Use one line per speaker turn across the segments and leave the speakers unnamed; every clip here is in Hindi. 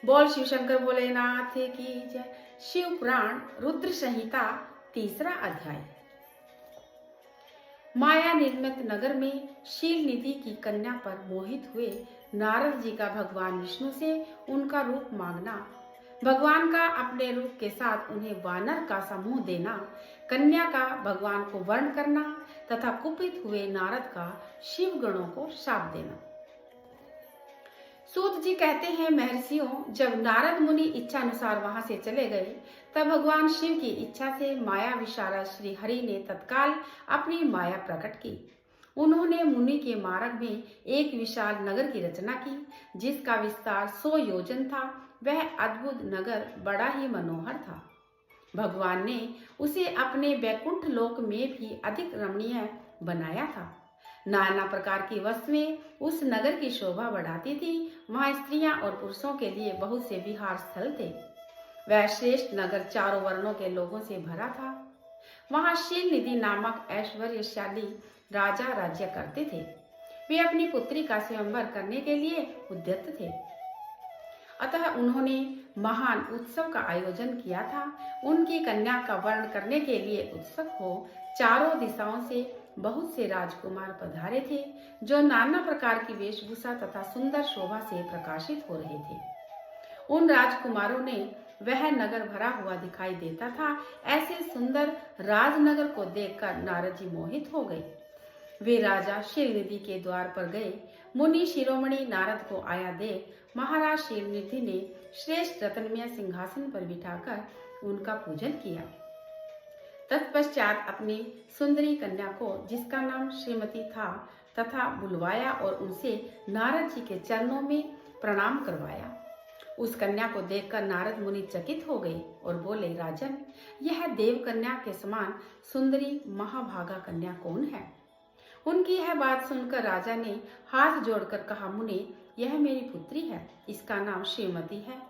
बोल शिव शंकर भोलेनाथ की जय। शिव पुराण रुद्र संहिता तीसरा अध्याय। माया निर्मित नगर में शील निधि की कन्या पर मोहित हुए नारद जी का भगवान विष्णु से उनका रूप मांगना, भगवान का अपने रूप के साथ उन्हें वानर का समूह देना, कन्या का भगवान को वर्ण करना तथा कुपित हुए नारद का शिव गणों को शाप देना। सूत जी कहते हैं, महर्षियों, जब नारद मुनि इच्छा अनुसार वहां से चले गए, तब भगवान शिव की इच्छा से माया विशारद श्री हरि ने तत्काल अपनी माया प्रकट की। उन्होंने मुनि के मार्ग में एक विशाल नगर की रचना की, जिसका विस्तार 100 योजन था। वह अद्भुत नगर बड़ा ही मनोहर था। भगवान ने उसे अपने वैकुंठ लोक में भी अधिक रमणीय बनाया था। नाना प्रकार की वस्तुएं उस नगर की शोभा बढ़ाती थी। वहां स्त्रियां और पुरुषों के लिए बहुत से विहार स्थल थे। वह श्रेष्ठ नगर चारों वर्णों के लोगों से भरा था। वहां शील निधि नामक ऐश्वर्यशाली राजा राज्य करते थे। वे अपनी पुत्री का स्वयंवर करने के लिए उद्यत थे, अतः उन्होंने महान उत्सव का आयोजन किया था। उनकी कन्या का वर्ण करने के लिए उत्सुक हो चारों दिशाओं से बहुत से राजकुमार पधारे थे, जो नाना प्रकार की वेशभूषा तथा सुंदर शोभा से प्रकाशित हो रहे थे। उन राजकुमारों ने वह नगर भरा हुआ दिखाई देता था। ऐसे सुंदर राजनगर को देखकर नारद जी मोहित हो गए। वे राजा शीलनिधि के द्वार पर गए। मुनि शिरोमणि नारद को आया देख महाराज शीलनिधि ने श्रेष्ठ रत्नमय सिंहासन पर बिठाकर उनका पूजन किया। तत्पश्चात अपनी सुंदरी कन्या को, जिसका नाम श्रीमती था, तथा बुलवाया और उनसे नारद जी के चरणों में प्रणाम करवाया। उस कन्या को देखकर नारद मुनि चकित हो गए और बोले, राजन, यह देव कन्या के समान सुंदरी महाभागा कन्या कौन है? उनकी यह बात सुनकर राजा ने हाथ जोड़कर कहा, मुनि, यह मेरी पुत्री है। इसका नाम श्रीमती है।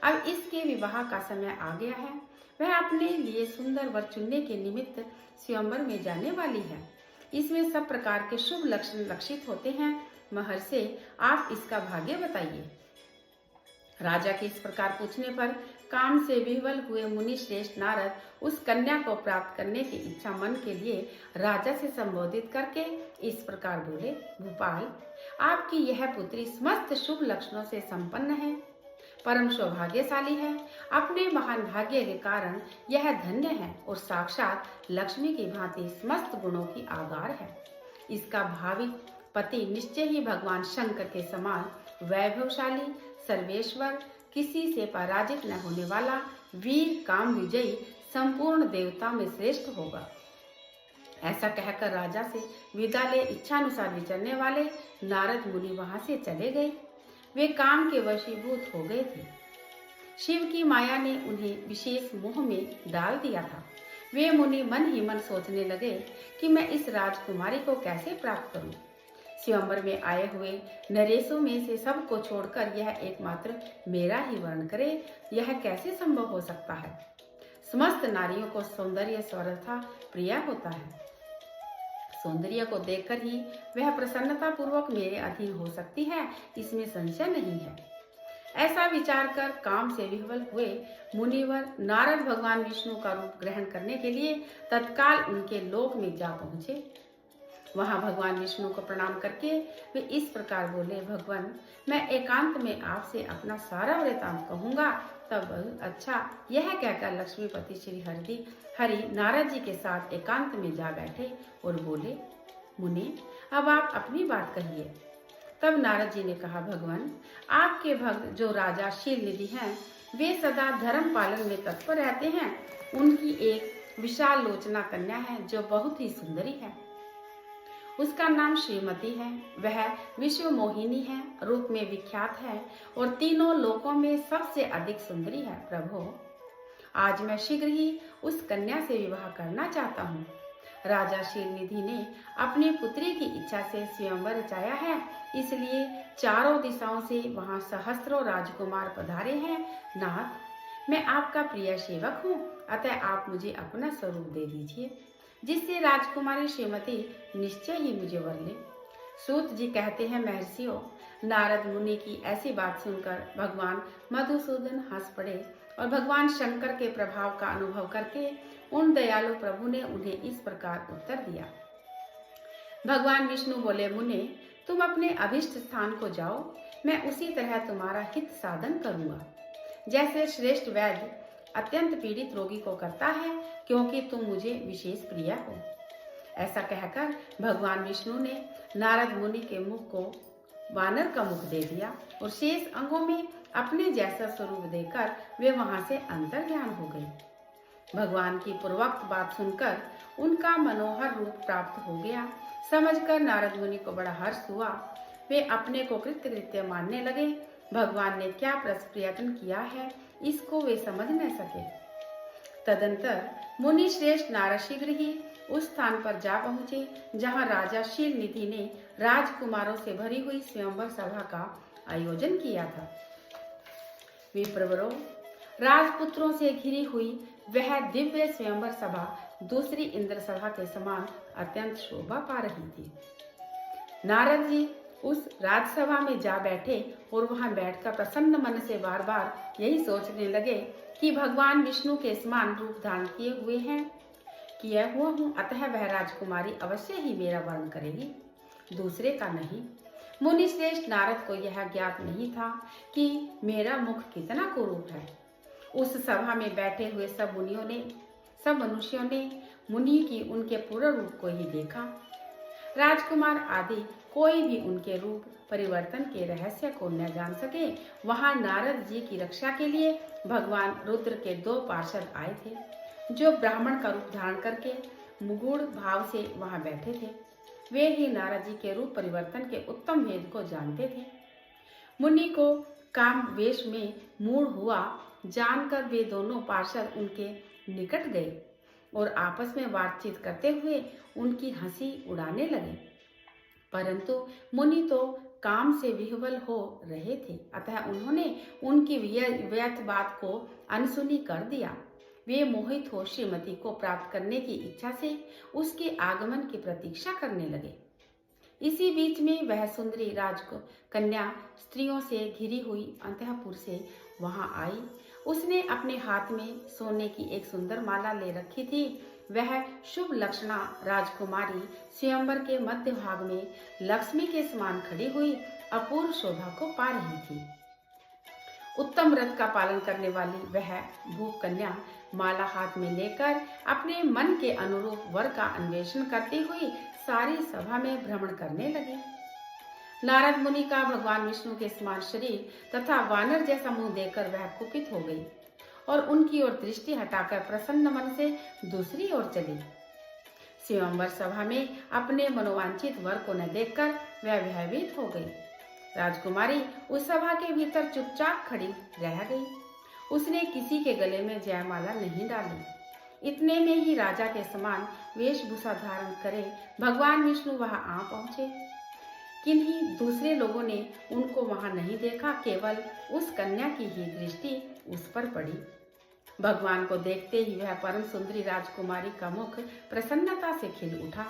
अब इसके विवाह का समय आ गया है। वह अपने लिए सुंदर वर चुनने के निमित्त स्वयंवर में जाने वाली है। इसमें सब प्रकार के शुभ लक्षण लक्षित होते हैं। महर्षि, आप इसका भाग्य बताइए। राजा के इस प्रकार पूछने पर काम से विह्वल हुए मुनि श्रेष्ठ नारद उस कन्या को प्राप्त करने की इच्छा मन के लिए राजा से संबोधित करके इस प्रकार बोले, भूपाल, आपकी यह पुत्री समस्त शुभ लक्षणों से संपन्न है, परम सौभाग्यशाली है। अपने महान भाग्य के कारण यह धन्य है और साक्षात लक्ष्मी की भांति समस्त गुणों की आगार है। इसका भावी पति निश्चय ही भगवान शंकर के समान वैभवशाली, सर्वेश्वर, किसी से पराजित न होने वाला, वीर, काम विजयी, संपूर्ण देवता में श्रेष्ठ होगा। ऐसा कहकर राजा से विदा ले इच्छानुसार विचरने वाले नारद मुनि वहां से चले गए। वे काम के वशीभूत हो गए थे। शिव की माया ने उन्हें विशेष मोह में डाल दिया था। वे मुनि मन ही मन सोचने लगे कि मैं इस राजकुमारी को कैसे प्राप्त करूं। स्वयंवर में आए हुए नरेशों में से सबको छोड़कर यह एकमात्र मेरा ही वर्ण करे, यह कैसे संभव हो सकता है? समस्त नारियों को सौंदर्य सर्वथा प्रिय होता है। सौंदर्य को देखकर ही वह प्रसन्नता पूर्वक मेरे अधीन हो सकती है, इसमें संशय नहीं है। ऐसा विचार कर काम से विह्वल हुए मुनिवर नारद भगवान विष्णु का रूप ग्रहण करने के लिए तत्काल उनके लोक में जा पहुंचे। वहां भगवान विष्णु को प्रणाम करके वे इस प्रकार बोले, भगवान, मैं एकांत में आपसे अपना सारा वृतांत कहूंगा। तब अच्छा, यह कहकर लक्ष्मीपति श्री हरि नारद जी के साथ एकांत में जा बैठे और बोले, मुनि, अब आप अपनी बात कहिए। तब नारद जी ने कहा, भगवान, आपके भक्त जो राजा शीलनिधि हैं, वे सदा धर्म पालन में तत्पर रहते हैं। उनकी एक विशाल लोचना कन्या है जो बहुत ही सुंदरी है। उसका नाम श्रीमती है। वह विश्व मोहिनी है, रूप में विख्यात है और तीनों लोकों में सबसे अधिक सुंदरी है। प्रभु, आज मैं शीघ्र ही उस कन्या से विवाह करना चाहता हूँ। राजा शीलनिधि ने अपनी पुत्री की इच्छा से स्वयंवर रचाया है, इसलिए चारों दिशाओं से वहां सहस्त्रों राजकुमार पधारे हैं। नाथ, मैं आपका प्रिय सेवक हूँ, अतः आप मुझे अपना स्वरूप दे दीजिए, जिससे राजकुमारी श्रीमती निश्चय ही मुझे वर ले। सूत जी कहते हैं, महर्षियों, नारद मुनि की ऐसी बात सुनकर भगवान मधुसूदन हंस पड़े और भगवान शंकर के प्रभाव का अनुभव करके उन दयालु प्रभु ने उन्हें इस प्रकार उत्तर दिया। भगवान विष्णु बोले, मुने, तुम अपने अभिष्ट स्थान को जाओ, मैं उसी तरह तुम्हारा हित साधन करूंगा, जैसे श्रेष्ठ वैद्य अत्यंत पीड़ित रोगी को करता है, क्योंकि तुम मुझे विशेष प्रिय हो। ऐसा कहकर भगवान विष्णु ने नारद मुनि के मुख को वानर का मुख दे दिया और शेष अंगों में अपने जैसा स्वरूप देकर वे वहां से अंतर्ध्यान हो गए। भगवान की पूर्वोक्त बात सुनकर उनका मनोहर रूप प्राप्त हो गया। समझकर नारद मुनि को बड़ा हर्ष हुआ। वे अपने को कृत्य मानने लगे। भगवान ने क्या प्रयत्न किया है, इसको वे समझ न सके। तदंतर मुनि श्रेष्ठ नारद शीघ्र ही उस स्थान पर जा पहुंचे जहां राजा शील निधि ने राजकुमारों से भरी हुई स्वयंवर सभा का आयोजन किया था। विप्रवरों, राजपुत्रों से घिरी हुई वह दिव्य स्वयंवर सभा दूसरी इंद्र सभा के समान अत्यंत शोभा पा रही थी। नारद जी उस राजसभा में जा बैठे और वहां बैठकर प्रसन्न मन से बार बार यही सोचने लगे कि भगवान विष्णु के समान रूप धारण किए हुए हैं, किया हुआ हूँ, अतः वह राजकुमारी अवश्य ही मेरा वर्ण करेगी, दूसरे का नहीं। मुनि श्रेष्ठ नारद को यह ज्ञात नहीं था कि मेरा मुख कितना कुरूप है। उस सभा में बैठे हुए सब मनुष्यों ने मुनि की उनके पूर्ण रूप को ही देखा। राजकुमार आदि कोई भी उनके रूप परिवर्तन के रहस्य को न जान सके। वहां नारद जी की रक्षा के लिए भगवान रुद्र के 2 पार्षद आए थे, जो ब्राह्मण का रूप धारण करके मुगुड़ भाव से वहां बैठे थे। वे ही नारद जी के रूप परिवर्तन के उत्तम भेद को जानते थे। मुनि को काम वेश में मूढ़ हुआ जानकर वे दोनों पार्षद उनके निकट गए और आपस में बातचीत करते हुए उनकी हंसी उड़ाने लगे। परंतु मुनि तो काम से विह्वल हो रहे थे, अतः उन्होंने उनकी व्यर्थ बात को अनसुनी कर दिया। वे मोहित हो श्रीमती को प्राप्त करने की इच्छा से उसके आगमन की प्रतीक्षा करने लगे। इसी बीच में वह सुंदरी राजकन्या स्त्रियों से घिरी हुई अंतःपुर से वहां आई। उसने अपने हाथ में सोने की एक सुंदर माला ले रखी थी। वह शुभ लक्षणा राजकुमारी स्वयंवर के मध्य भाग में लक्ष्मी के समान खड़ी हुई अपूर्व शोभा को पा रही थी। उत्तम व्रत का पालन करने वाली वह भूप कन्या माला हाथ में लेकर अपने मन के अनुरूप वर का अन्वेषण करती हुई सारी सभा में भ्रमण करने लगी। नारद मुनि का भगवान विष्णु के समान शरीर तथा वानर जैसा मुंह देखकर वह कुपित हो गई और उनकी ओर दृष्टि हटाकर प्रसन्न मन से दूसरी ओर चली। स्वयंवर सभा में अपने मनोवांछित वर को न देखकर वह भयभीत हो गई। राजकुमारी उस सभा के भीतर चुपचाप खड़ी रह गई। उसने किसी के गले में जयमाला नहीं डाली। इतने में ही राजा के समान वेशभूषा धारण करे भगवान विष्णु वहां आ पहुंचे। किन्हीं दूसरे लोगों ने उनको वहां नहीं देखा, केवल उस कन्या की ही दृष्टि उस पर पड़ी। भगवान को देखते ही वह परम सुंदरी राजकुमारी का मुख प्रसन्नता से खिल उठा।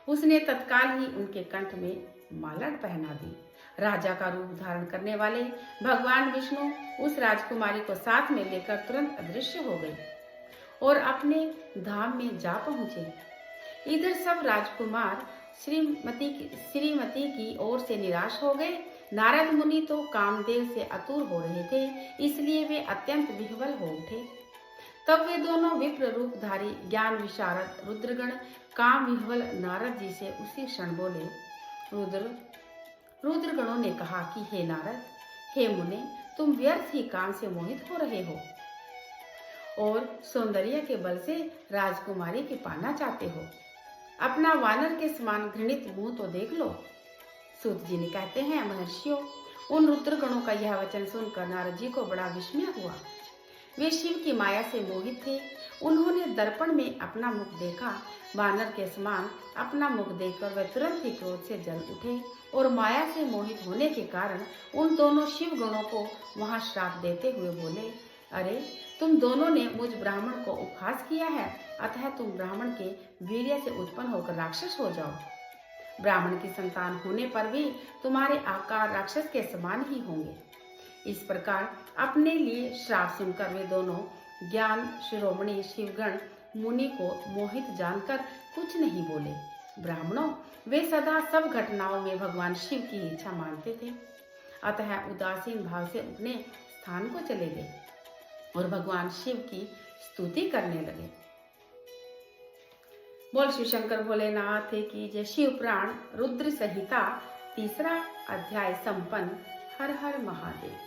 उसने तत्काल ही उनके कंठ में माला पहना दी। राजा का रूप धारण करने वाले भगवान विष्णु उस राजकुमारी को साथ में लेकर तुरंत अदृश्य हो गए और अपने धाम में जा पहुंचे। इधर सब राजकुमार श्रीमती की ओर से निराश हो गए। नारद मुनि तो कामदेव से आतुर हो रहे थे, इसलिए वे अत्यंत विह्वल हो उठे। तब वे दोनों विप्र रूपधारी ज्ञान विशारद रुद्रगण काम विह्वल नारद जी से उसी क्षण बोले। रुद्रगणों ने कहा कि हे नारद, हे मुने, तुम व्यर्थ ही काम से मोहित हो रहे हो और सौंदर्य के बल से राजकुमारी की पाना चाहते हो। अपना वानर के समान घृणित मुंह तो देख लो। सूत जी ने कहते हैं, महर्षियों, उन रुद्रगणों का यह वचन सुनकर नारद जी को बड़ा विस्मय हुआ। वे शिव की माया से मोहित थे। उन्होंने दर्पण में अपना मुख देखा। वानर के समान अपना मुख देखकर वे तुरंत ही क्रोध से जल उठे और माया से मोहित होने के कारण उन दोनों शिव गणों को वहां श्राप देते हुए बोले, अरे, तुम दोनों ने मुझ ब्राह्मण को उपहास किया है, अतः तुम ब्राह्मण के वीर्य से उत्पन्न होकर राक्षस हो जाओ। ब्राह्मण की संतान होने पर भी तुम्हारे आकार राक्षस के समान ही होंगे। इस प्रकार अपने लिए श्राप सुनकर वे दोनों ज्ञान शिरोमणि शिवगण मुनि को मोहित जानकर कुछ नहीं बोले। ब्राह्मणों, वे सदा सब घटनाओं में भगवान शिव की इच्छा मानते थे, अतः उदासीन भाव से अपने स्थान को चले गए और भगवान शिव की स्तुति करने लगे। बोल शिव शंकर भोलेनाथ की जय। शिव पुराण रुद्र संहिता 3 अध्याय संपन्न। हर हर महादेव।